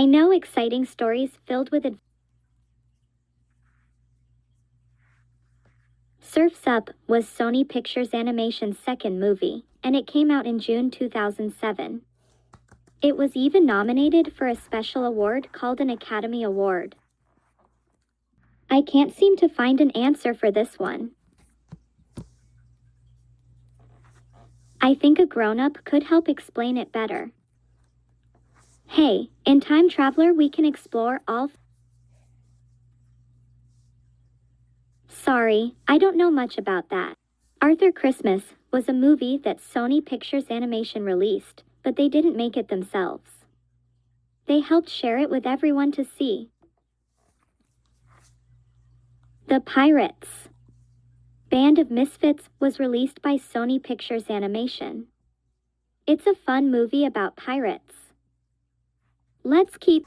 I know exciting stories filled with Surf's Up was Sony Pictures Animation's second movie, and it came out in June 2007. It was even nominated for a special award called an Academy Award. I can't seem to find an answer for this one. I think a grown-up could help explain it better. Hey, in Time Traveler we can explore all... Sorry, I don't know much about that. Arthur Christmas was a movie that Sony Pictures Animation released, but they didn't make it themselves. They helped share it with everyone to see. The Pirates Band of Misfits was released by Sony Pictures Animation. It's a fun movie about pirates. Let's keep...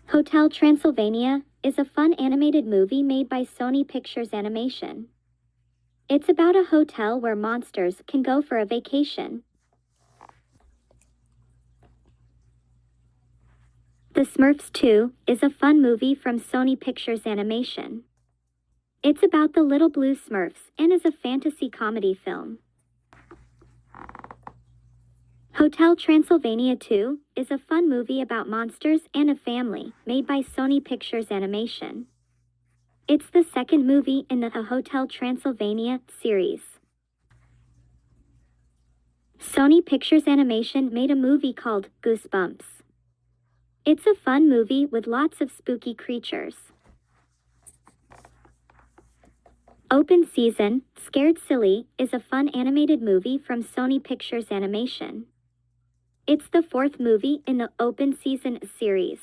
Hotel Transylvania is a fun animated movie made by Sony Pictures Animation. It's about a hotel where monsters can go for a vacation. The Smurfs 2 is a fun movie from Sony Pictures Animation. It's about the little blue Smurfs and is a fantasy comedy film. Hotel Transylvania 2 is a fun movie about monsters and a family made by Sony Pictures Animation. It's the second movie in the Hotel Transylvania series. Sony Pictures Animation made a movie called Goosebumps. It's a fun movie with lots of spooky creatures. Open Season, Scared Silly is a fun animated movie from Sony Pictures Animation. It's the fourth movie in the Open Season series.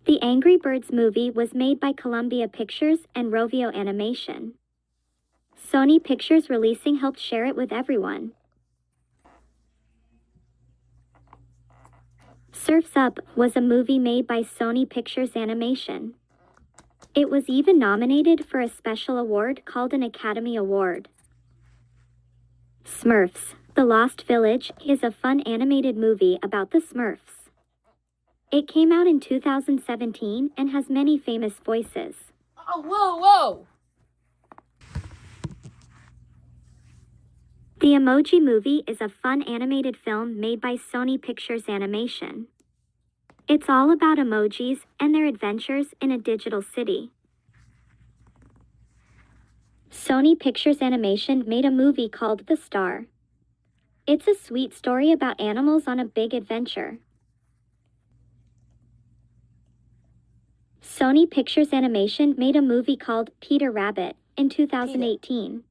The Angry Birds movie was made by Columbia Pictures and Rovio Animation. Sony Pictures Releasing helped share it with everyone. Surf's Up was a movie made by Sony Pictures Animation. It was even nominated for a special award called an Academy Award. Smurfs, The Lost Village is a fun animated movie about the Smurfs. It came out in 2017 and has many famous voices. Oh, whoa! The Emoji Movie is a fun animated film made by Sony Pictures Animation. It's all about emojis and their adventures in a digital city. Sony Pictures Animation made a movie called The Star. It's a sweet story about animals on a big adventure. Sony Pictures Animation made a movie called Peter Rabbit in 2018.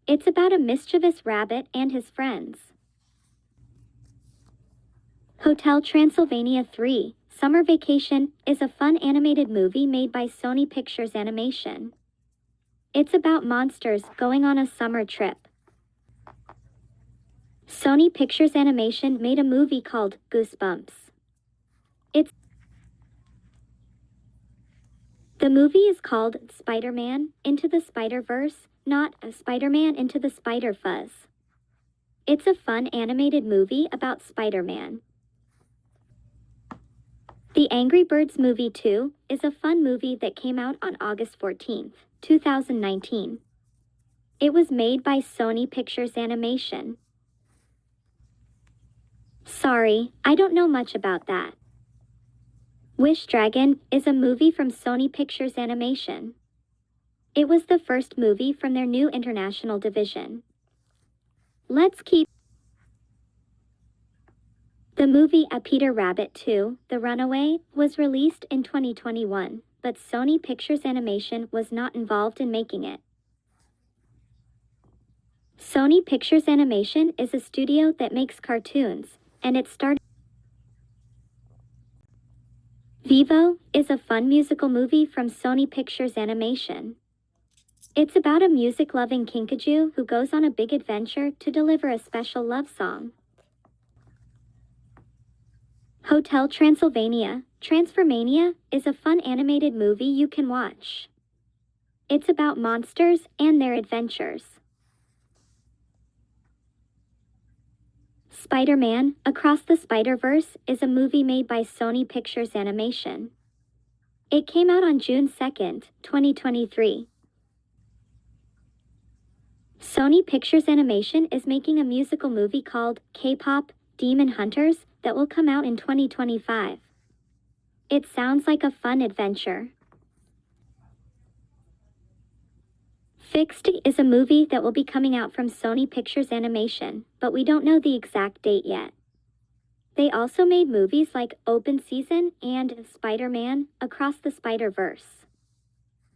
It's about a mischievous rabbit and his friends. Hotel Transylvania 3, Summer Vacation is a fun animated movie made by Sony Pictures Animation. It's about monsters going on a summer trip. Sony Pictures Animation made a movie called Goosebumps. The movie is called Spider-Man Into the Spider-Verse, not Spider-Man Into the Spider-Fuzz. It's a fun animated movie about Spider-Man. The Angry Birds Movie 2 is a fun movie that came out on August 14, 2019. It was made by Sony Pictures Animation. Sorry, I don't know much about that. Wish Dragon is a movie from Sony Pictures Animation. It was the first movie from their new international division. Let's keep... The movie A Peter Rabbit 2, The Runaway, was released in 2021, but Sony Pictures Animation was not involved in making it. Sony Pictures Animation is a studio that makes cartoons, and it started... Vivo is a fun musical movie from Sony Pictures Animation. It's about a music-loving kinkajou who goes on a big adventure to deliver a special love song. Hotel Transylvania, Transformania is a fun animated movie you can watch. It's about monsters and their adventures. Spider-Man: Across the Spider-Verse is a movie made by Sony Pictures Animation. It came out on June 2nd, 2023. Sony Pictures Animation is making a musical movie called K-Pop Demon Hunters that will come out in 2025. It sounds like a fun adventure. Fixed is a movie that will be coming out from Sony Pictures Animation, but we don't know the exact date yet. They also made movies like Open Season and Spider-Man: Across the Spider-Verse.